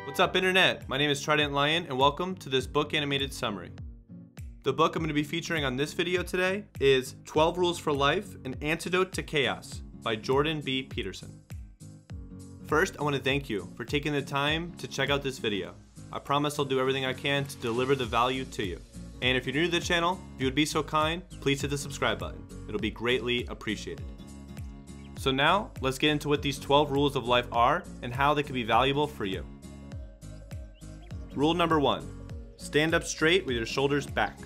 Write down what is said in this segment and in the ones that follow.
What's up, Internet? My name is Trident Lion, and welcome to this book animated summary. The book I'm going to be featuring on this video today is 12 Rules for Life, An Antidote to Chaos by Jordan B. Peterson. First, I want to thank you for taking the time to check out this video. I promise I'll do everything I can to deliver the value to you. And if you're new to the channel, if you would be so kind, please hit the subscribe button. It'll be greatly appreciated. So now, let's get into what these 12 rules of life are and how they can be valuable for you. Rule number 1, stand up straight with your shoulders back.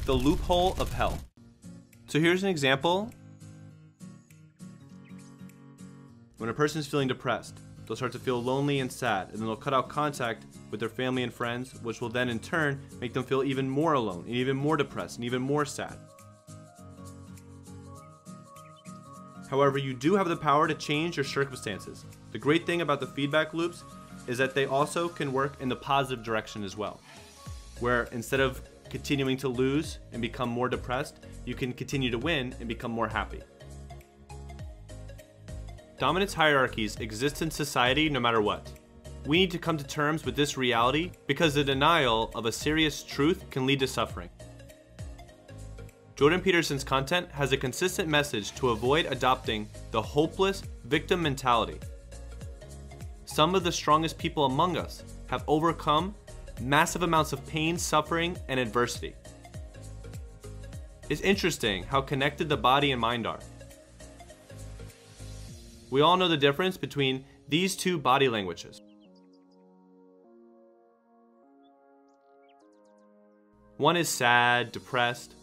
The loophole of hell. So here's an example. When a person's feeling depressed, they'll start to feel lonely and sad, and then they'll cut out contact with their family and friends, which will then in turn make them feel even more alone, and even more depressed, and even more sad. However, you do have the power to change your circumstances. The great thing about the feedback loops is that they also can work in the positive direction as well, where instead of continuing to lose and become more depressed, you can continue to win and become more happy. Dominance hierarchies exist in society no matter what. We need to come to terms with this reality because the denial of a serious truth can lead to suffering. Jordan Peterson's content has a consistent message to avoid adopting the hopeless victim mentality. Some of the strongest people among us have overcome massive amounts of pain, suffering, and adversity. It's interesting how connected the body and mind are. We all know the difference between these two body languages. One is sad, depressed.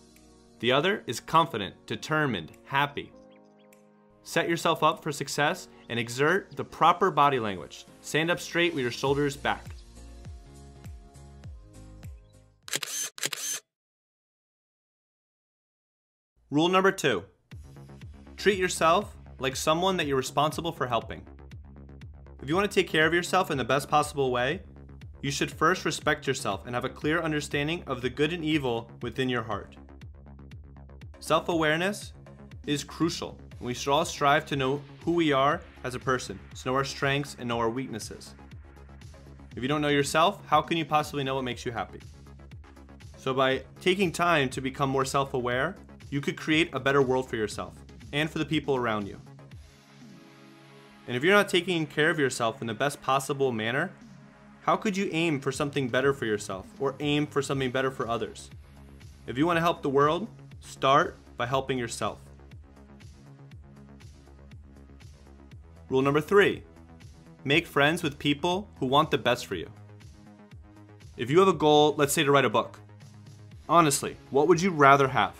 The other is confident, determined, happy. Set yourself up for success and exert the proper body language. Stand up straight with your shoulders back. Rule number 2, treat yourself like someone that you're responsible for helping. If you want to take care of yourself in the best possible way, you should first respect yourself and have a clear understanding of the good and evil within your heart. Self-awareness is crucial. We should all strive to know who we are as a person, to know our strengths and know our weaknesses. If you don't know yourself, how can you possibly know what makes you happy? So by taking time to become more self-aware, you could create a better world for yourself and for the people around you. And if you're not taking care of yourself in the best possible manner, how could you aim for something better for yourself or aim for something better for others? If you want to help the world, start by helping yourself. Rule number 3, make friends with people who want the best for you. If you have a goal, let's say to write a book, honestly, what would you rather have?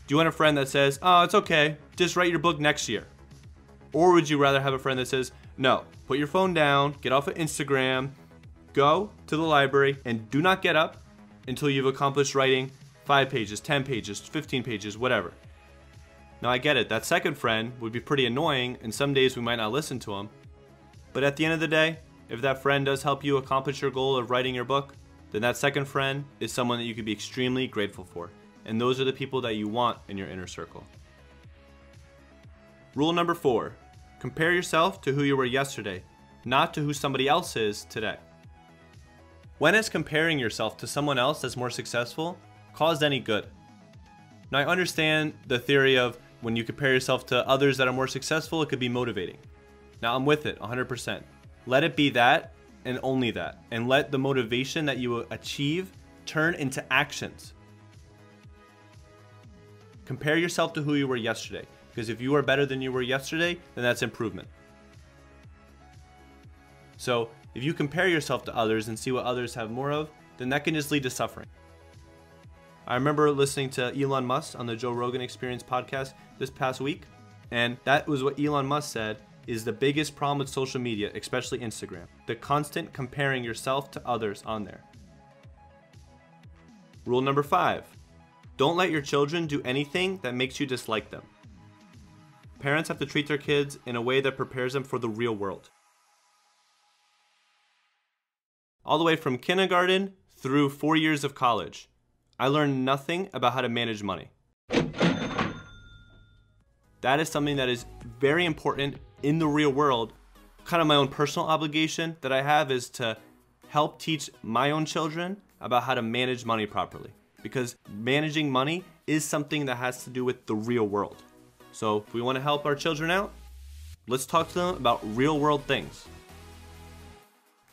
Do you want a friend that says, oh, it's okay, just write your book next year? Or would you rather have a friend that says, no, put your phone down, get off of Instagram, go to the library, and do not get up until you've accomplished writing 5 pages, 10 pages, 15 pages, whatever. Now I get it, that second friend would be pretty annoying, and some days we might not listen to him. But at the end of the day, if that friend does help you accomplish your goal of writing your book, then that second friend is someone that you could be extremely grateful for. And those are the people that you want in your inner circle. Rule number 4, compare yourself to who you were yesterday, not to who somebody else is today. When has comparing yourself to someone else that's more successful caused any good? Now I understand the theory of when you compare yourself to others that are more successful, it could be motivating. Now I'm with it 100%. Let it be that and only that. And let the motivation that you achieve turn into actions. Compare yourself to who you were yesterday. Because if you are better than you were yesterday, then that's improvement. So if you compare yourself to others and see what others have more of, then that can just lead to suffering. I remember listening to Elon Musk on the Joe Rogan Experience podcast this past week, and that was what Elon Musk said is the biggest problem with social media, especially Instagram. The constant comparing yourself to others on there. Rule number 5, don't let your children do anything that makes you dislike them. Parents have to treat their kids in a way that prepares them for the real world. All the way from kindergarten through 4 years of college, I learned nothing about how to manage money. That is something that is very important in the real world kind of my own personal obligation that I have is to help teach my own children about how to manage money properly. Because managing money is something that has to do with the real world. So if we want to help our children out, let's talk to them about real world things.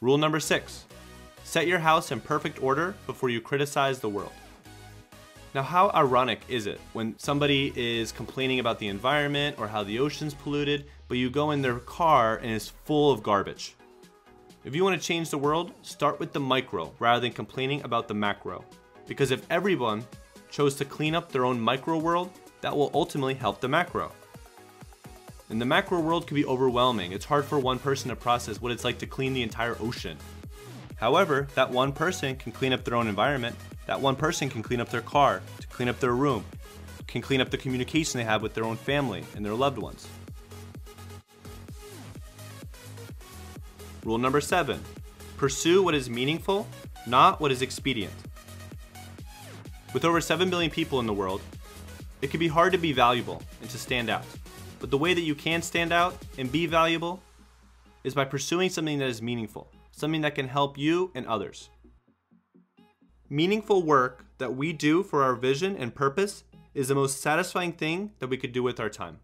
Rule number 6, set your house in perfect order before you criticize the world. Now, how ironic is it when somebody is complaining about the environment or how the ocean's polluted, but you go in their car and it's full of garbage? If you want to change the world, start with the micro rather than complaining about the macro. Because if everyone chose to clean up their own micro world, that will ultimately help the macro. And the macro world can be overwhelming. It's hard for one person to process what it's like to clean the entire ocean. However, that one person can clean up their own environment. That one person can clean up their car, to clean up their room, can clean up the communication they have with their own family and their loved ones. Rule number 7, pursue what is meaningful, not what is expedient. With over 7 billion people in the world, it can be hard to be valuable and to stand out. But the way that you can stand out and be valuable is by pursuing something that is meaningful, something that can help you and others. Meaningful work that we do for our vision and purpose is the most satisfying thing that we could do with our time.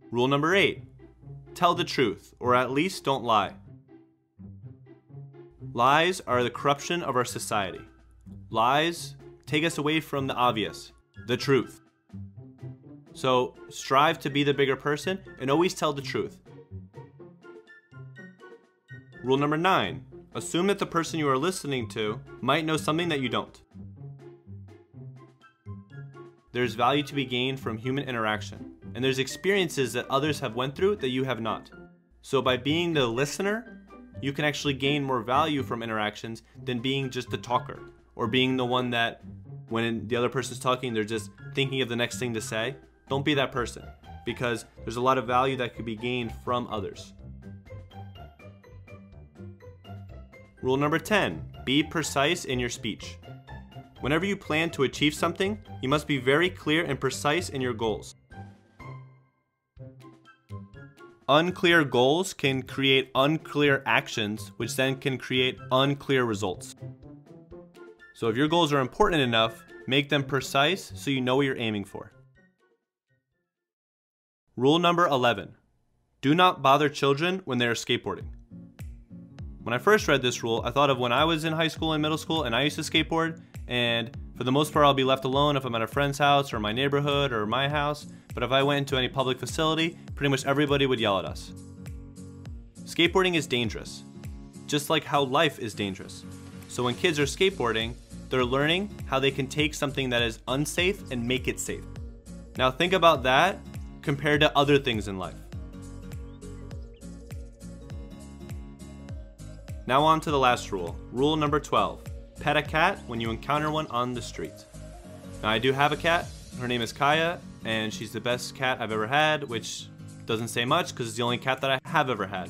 Rule number 8, tell the truth, or at least don't lie. Lies are the corruption of our society. Lies take us away from the obvious, the truth. So strive to be the bigger person and always tell the truth. Rule number 9, assume that the person you are listening to might know something that you don't. There's value to be gained from human interaction, and there's experiences that others have went through that you have not. So by being the listener, you can actually gain more value from interactions than being just the talker, or being the one that when the other person's talking, they're just thinking of the next thing to say. Don't be that person, because there's a lot of value that could be gained from others. Rule number 10, be precise in your speech. Whenever you plan to achieve something, you must be very clear and precise in your goals. Unclear goals can create unclear actions, which then can create unclear results. So if your goals are important enough, make them precise so you know what you're aiming for. Rule number 11, do not bother children when they are skateboarding. When I first read this rule, I thought of when I was in high school and middle school and I used to skateboard, and for the most part I'll be left alone if I'm at a friend's house or my neighborhood or my house, but if I went into any public facility, pretty much everybody would yell at us. Skateboarding is dangerous, just like how life is dangerous. So when kids are skateboarding, they're learning how they can take something that is unsafe and make it safe. Now think about that compared to other things in life. Now on to the last rule. Rule number 12. Pet a cat when you encounter one on the street. Now I do have a cat. Her name is Kaya, and she's the best cat I've ever had, which doesn't say much because it's the only cat that I have ever had.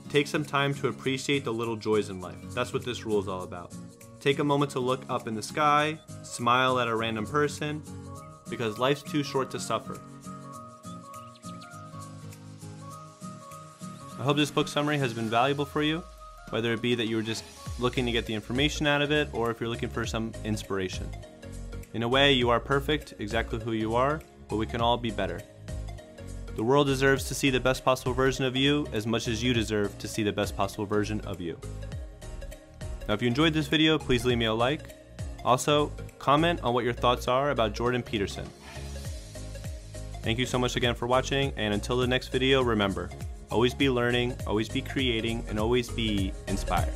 Take some time to appreciate the little joys in life. That's what this rule is all about. Take a moment to look up in the sky, smile at a random person, because life's too short to suffer. I hope this book summary has been valuable for you, whether it be that you were just looking to get the information out of it, or if you're looking for some inspiration. In a way, you are perfect, exactly who you are, but we can all be better. The world deserves to see the best possible version of you as much as you deserve to see the best possible version of you. Now, if you enjoyed this video, please leave me a like. Also, comment on what your thoughts are about Jordan Peterson. Thank you so much again for watching, and until the next video, remember, always be learning, always be creating, and always be inspired.